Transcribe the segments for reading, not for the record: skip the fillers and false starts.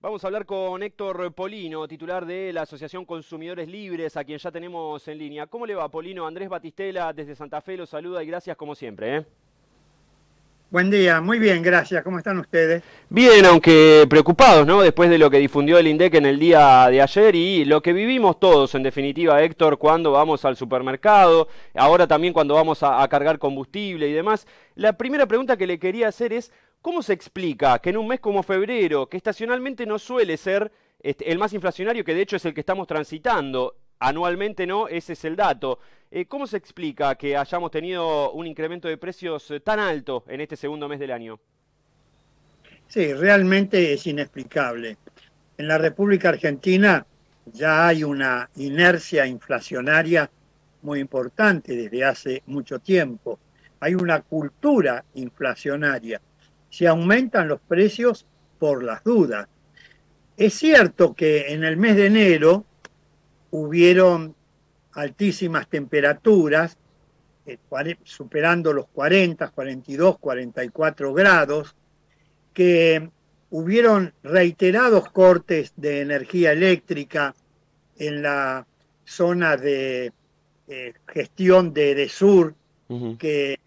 Vamos a hablar con Héctor Polino, titular de la Asociación Consumidores Libres, a quien ya tenemos en línea. ¿Cómo le va, Polino? Andrés Batistela desde Santa Fe lo saluda y gracias como siempre, ¿eh? Buen día, muy bien, gracias. ¿Cómo están ustedes? Bien, aunque preocupados, ¿no? Después de lo que difundió el INDEC en el día de ayer y lo que vivimos todos, en definitiva, Héctor, cuando vamos al supermercado, ahora también cuando vamos a cargar combustible y demás. La primera pregunta que le quería hacer es, ¿cómo se explica que en un mes como febrero, que estacionalmente no suele ser el más inflacionario, que de hecho es el que estamos transitando, anualmente no, ese es el dato? ¿Cómo se explica que hayamos tenido un incremento de precios tan alto en este segundo mes del año? Sí, realmente es inexplicable. En la República Argentina ya hay una inercia inflacionaria muy importante desde hace mucho tiempo. Hay una cultura inflacionaria. Se aumentan los precios por las dudas. Es cierto que en el mes de enero hubieron altísimas temperaturas, superando los 40, 42, 44 grados, que hubieron reiterados cortes de energía eléctrica en la zona de gestión de Edesur, Ujú. que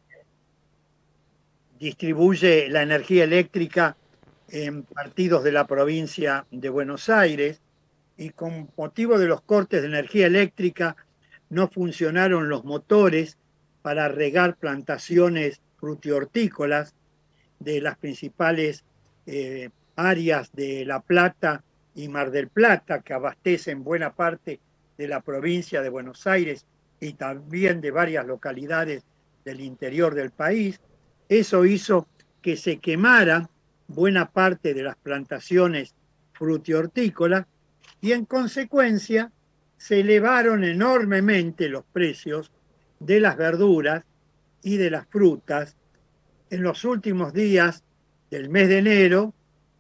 distribuye la energía eléctrica en partidos de la provincia de Buenos Aires, y con motivo de los cortes de energía eléctrica no funcionaron los motores para regar plantaciones frutihortícolas de las principales áreas de La Plata y Mar del Plata, que abastecen buena parte de la provincia de Buenos Aires y también de varias localidades del interior del país. Eso hizo que se quemara buena parte de las plantaciones frutihortícolas y en consecuencia se elevaron enormemente los precios de las verduras y de las frutas en los últimos días del mes de enero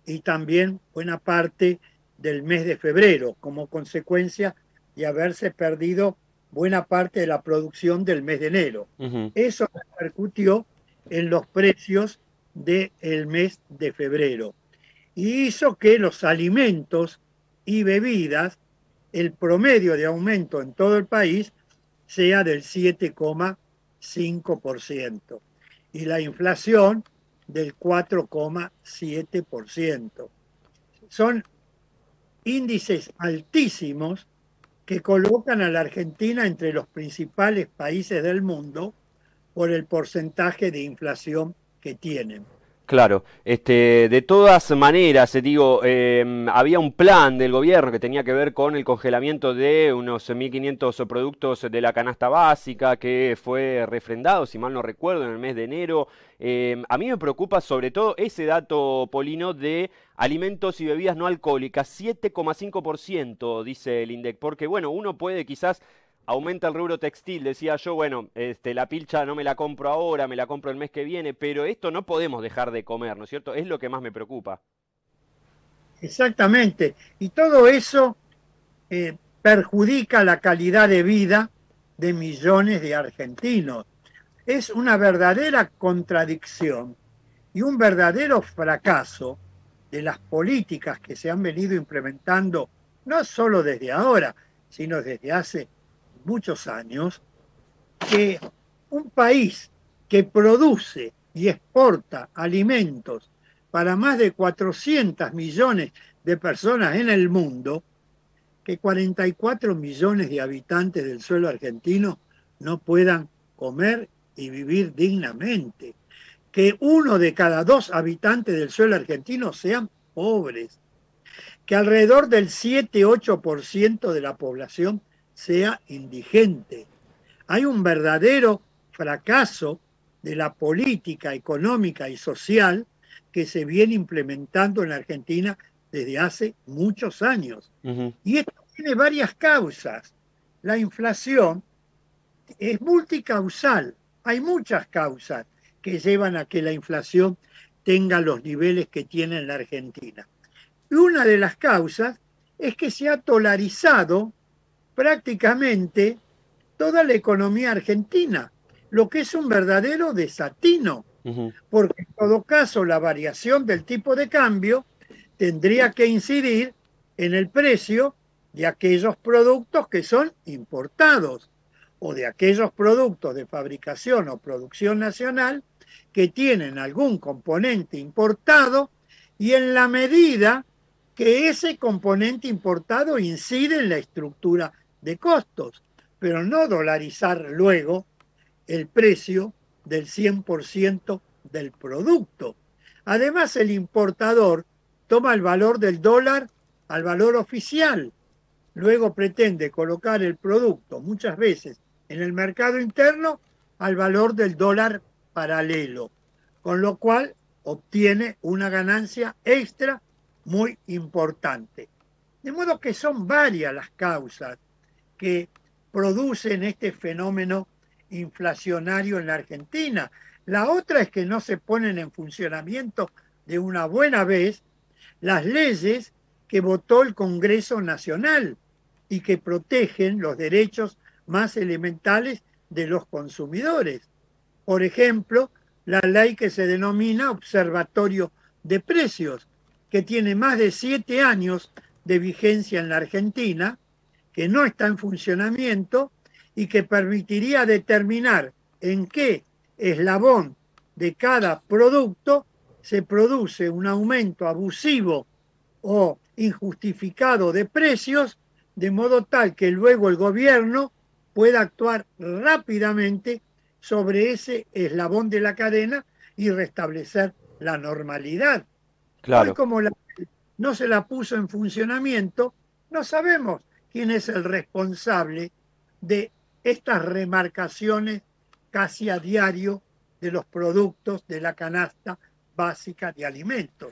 y también buena parte del mes de febrero, como consecuencia de haberse perdido buena parte de la producción del mes de enero. Ujú. Eso repercutió en los precios del mes de febrero y hizo que los alimentos y bebidas, el promedio de aumento en todo el país sea del 7,5% y la inflación del 4,7%. Son índices altísimos que colocan a la Argentina entre los principales países del mundo por el porcentaje de inflación que tienen. Claro, de todas maneras, digo, había un plan del gobierno que tenía que ver con el congelamiento de unos 1.500 productos de la canasta básica que fue refrendado, si mal no recuerdo, en el mes de enero. A mí me preocupa sobre todo ese dato, Polino, de alimentos y bebidas no alcohólicas, 7,5% dice el INDEC, porque bueno, uno puede quizás aumenta el rubro textil, decía yo, bueno, la pilcha no me la compro ahora, me la compro el mes que viene, pero esto no podemos dejar de comer, ¿no es cierto? Es lo que más me preocupa. Exactamente. Y todo eso perjudica la calidad de vida de millones de argentinos. Es una verdadera contradicción y un verdadero fracaso de las políticas que se han venido implementando, no solo desde ahora, sino desde hace muchos años, que un país que produce y exporta alimentos para más de 400 millones de personas en el mundo, que 44 millones de habitantes del suelo argentino no puedan comer y vivir dignamente, que uno de cada dos habitantes del suelo argentino sean pobres, que alrededor del 7-8% de la población sea indigente. Hay un verdadero fracaso de la política económica y social que se viene implementando en la Argentina desde hace muchos años. Ujú. Y esto tiene varias causas. La inflación es multicausal. Hay muchas causas que llevan a que la inflación tenga los niveles que tiene en la Argentina. Y una de las causas es que se ha dolarizado prácticamente toda la economía argentina, lo que es un verdadero desatino, Ujú. porque en todo caso la variación del tipo de cambio tendría que incidir en el precio de aquellos productos que son importados o de aquellos productos de fabricación o producción nacional que tienen algún componente importado y en la medida que ese componente importado incide en la estructura de costos, pero no dolarizar luego el precio del 100% del producto. Además, el importador toma el valor del dólar al valor oficial, luego pretende colocar el producto muchas veces en el mercado interno al valor del dólar paralelo, con lo cual obtiene una ganancia extra muy importante. De modo que son varias las causas que producen este fenómeno inflacionario en la Argentina. La otra es que no se ponen en funcionamiento de una buena vez las leyes que votó el Congreso Nacional y que protegen los derechos más elementales de los consumidores. Por ejemplo, la ley que se denomina Observatorio de Precios, que tiene más de 7 años de vigencia en la Argentina, que no está en funcionamiento y que permitiría determinar en qué eslabón de cada producto se produce un aumento abusivo o injustificado de precios, de modo tal que luego el gobierno pueda actuar rápidamente sobre ese eslabón de la cadena y restablecer la normalidad. Claro. Hoy, como no se la puso en funcionamiento, no sabemos quién es el responsable de estas remarcaciones casi a diario de los productos de la canasta básica de alimentos.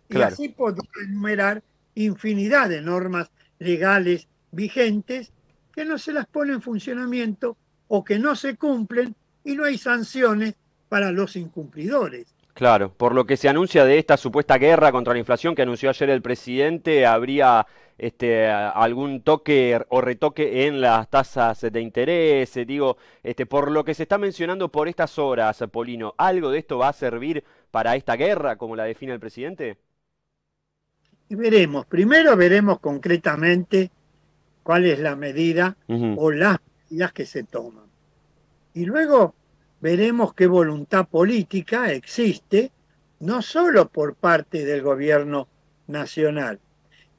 Y Claro. así podría enumerar infinidad de normas legales vigentes que no se las pone en funcionamiento o que no se cumplen y no hay sanciones para los incumplidores. Claro, por lo que se anuncia de esta supuesta guerra contra la inflación que anunció ayer el presidente, habría algún toque o retoque en las tasas de interés. Digo, por lo que se está mencionando por estas horas, Polino, ¿algo de esto va a servir para esta guerra, como la define el presidente? Y veremos, primero veremos concretamente cuál es la medida o las medidas que se toman. Y luego veremos qué voluntad política existe, no solo por parte del gobierno nacional,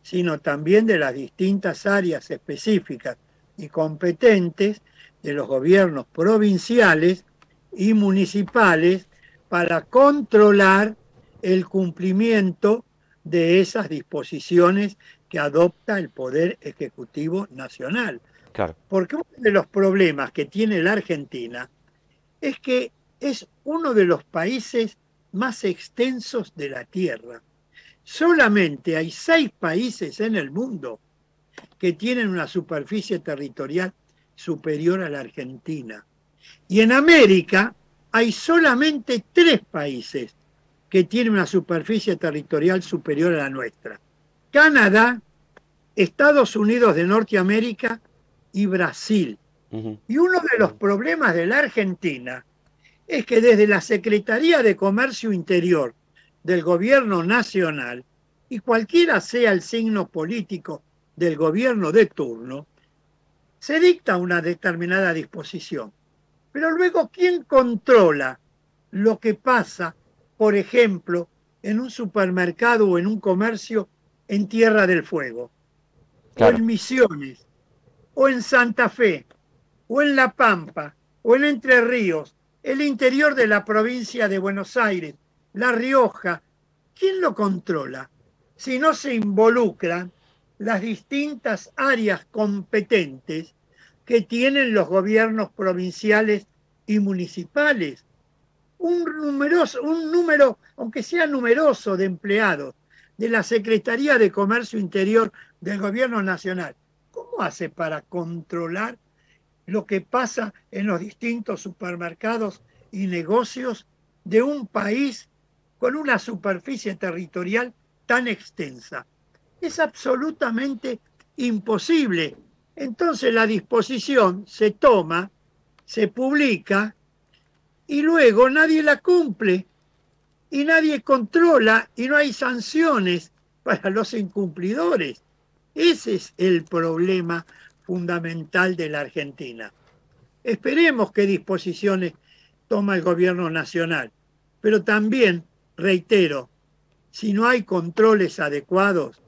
sino también de las distintas áreas específicas y competentes de los gobiernos provinciales y municipales para controlar el cumplimiento de esas disposiciones que adopta el Poder Ejecutivo Nacional. Claro. Porque uno de los problemas que tiene la Argentina es que es uno de los países más extensos de la Tierra. Solamente hay 6 países en el mundo que tienen una superficie territorial superior a la Argentina. Y en América hay solamente 3 países que tienen una superficie territorial superior a la nuestra: Canadá, Estados Unidos de Norteamérica y Brasil. Y uno de los problemas de la Argentina es que desde la Secretaría de Comercio Interior del Gobierno Nacional, y cualquiera sea el signo político del gobierno de turno, se dicta una determinada disposición. Pero luego, ¿quién controla lo que pasa, por ejemplo, en un supermercado o en un comercio en Tierra del Fuego? Claro. O en Misiones, o en Santa Fe, o en La Pampa, o en Entre Ríos, el interior de la provincia de Buenos Aires, La Rioja. ¿Quién lo controla? Si no se involucran las distintas áreas competentes que tienen los gobiernos provinciales y municipales. Un número, aunque sea numeroso, de empleados de la Secretaría de Comercio Interior del Gobierno Nacional, ¿cómo hace para controlar lo que pasa en los distintos supermercados y negocios de un país con una superficie territorial tan extensa? Es absolutamente imposible. Entonces la disposición se toma, se publica y luego nadie la cumple y nadie controla y no hay sanciones para los incumplidores. Ese es el problema fundamental de la Argentina. Esperemos qué disposiciones toma el gobierno nacional, pero también, reitero, si no hay controles adecuados,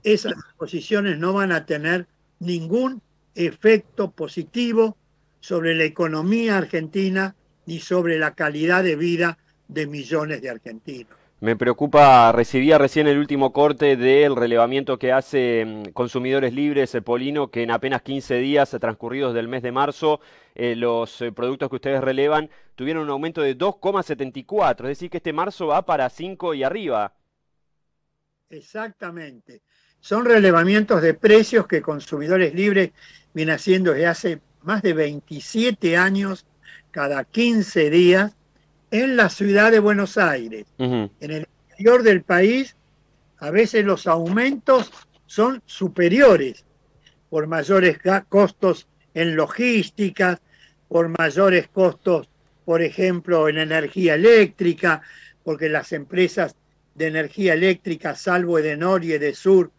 esas disposiciones no van a tener ningún efecto positivo sobre la economía argentina ni sobre la calidad de vida de millones de argentinos. Me preocupa, recibía recién el último corte del relevamiento que hace Consumidores Libres, Polino, que en apenas 15 días transcurridos del mes de marzo, los productos que ustedes relevan tuvieron un aumento de 2,74, es decir que este marzo va para 5 y arriba. Exactamente. Son relevamientos de precios que Consumidores Libres viene haciendo desde hace más de 27 años, cada 15 días, en la ciudad de Buenos Aires. En el interior del país, a veces los aumentos son superiores por mayores costos en logística, por mayores costos, por ejemplo, en energía eléctrica, porque las empresas de energía eléctrica, salvo Edenor y Edesur,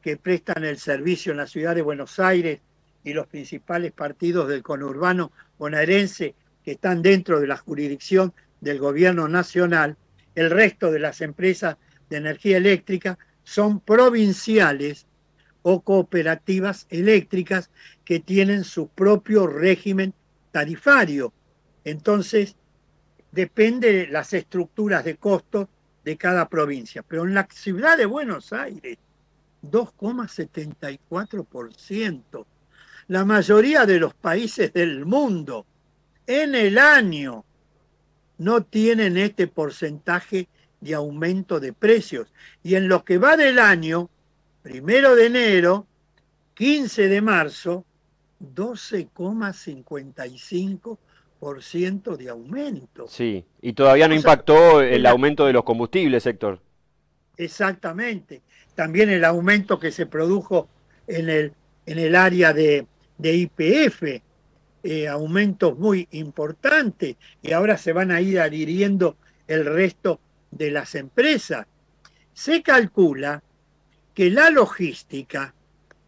que prestan el servicio en la ciudad de Buenos Aires, y los principales partidos del conurbano bonaerense que están dentro de la jurisdicción del gobierno nacional, el resto de las empresas de energía eléctrica son provinciales o cooperativas eléctricas que tienen su propio régimen tarifario. Entonces, depende de las estructuras de costos de cada provincia. Pero en la ciudad de Buenos Aires, 2,74%. La mayoría de los países del mundo en el año no tienen este porcentaje de aumento de precios. Y en lo que va del año, 1 de enero, 15 de marzo, 12,55% de aumento. Sí, y todavía no impactó el aumento de los combustibles, Héctor. Exactamente. También el aumento que se produjo en el área de YPF, aumentos muy importantes, y ahora se van a ir adhiriendo el resto de las empresas. Se calcula que la logística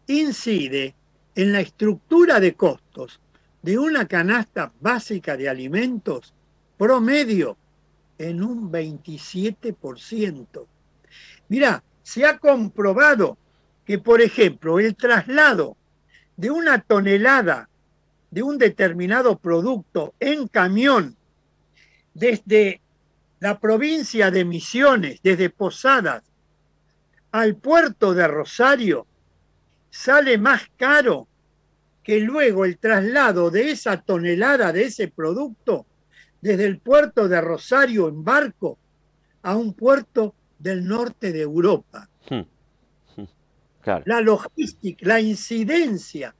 incide en la estructura de costos de una canasta básica de alimentos promedio en un 27%. Mirá, se ha comprobado que, por ejemplo, el traslado de una tonelada de un determinado producto en camión desde la provincia de Misiones, desde Posadas, al puerto de Rosario, sale más caro que luego el traslado de esa tonelada de ese producto desde el puerto de Rosario en barco a un puerto del norte de Europa. Claro. La logística, la incidencia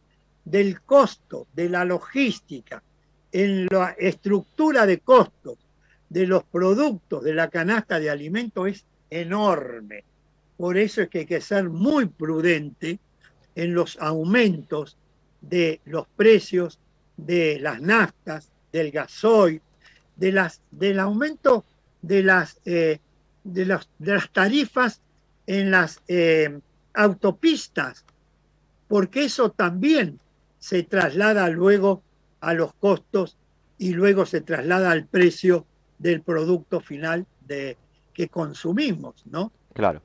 del costo de la logística en la estructura de costos de los productos de la canasta de alimentos es enorme. Por eso es que hay que ser muy prudente en los aumentos de los precios de las naftas, del gasoil, del aumento de las tarifas en las autopistas, porque eso también se traslada luego a los costos y luego se traslada al precio del producto final que consumimos, ¿no? Claro.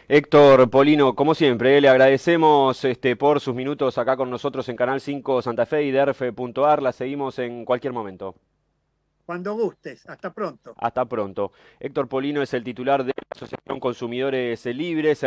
Héctor Polino, como siempre, le agradecemos por sus minutos acá con nosotros en Canal 5 Santa Fe y DERF.ar. La seguimos en cualquier momento. Cuando gustes. Hasta pronto. Hasta pronto. Héctor Polino es el titular de la Asociación Consumidores Libres.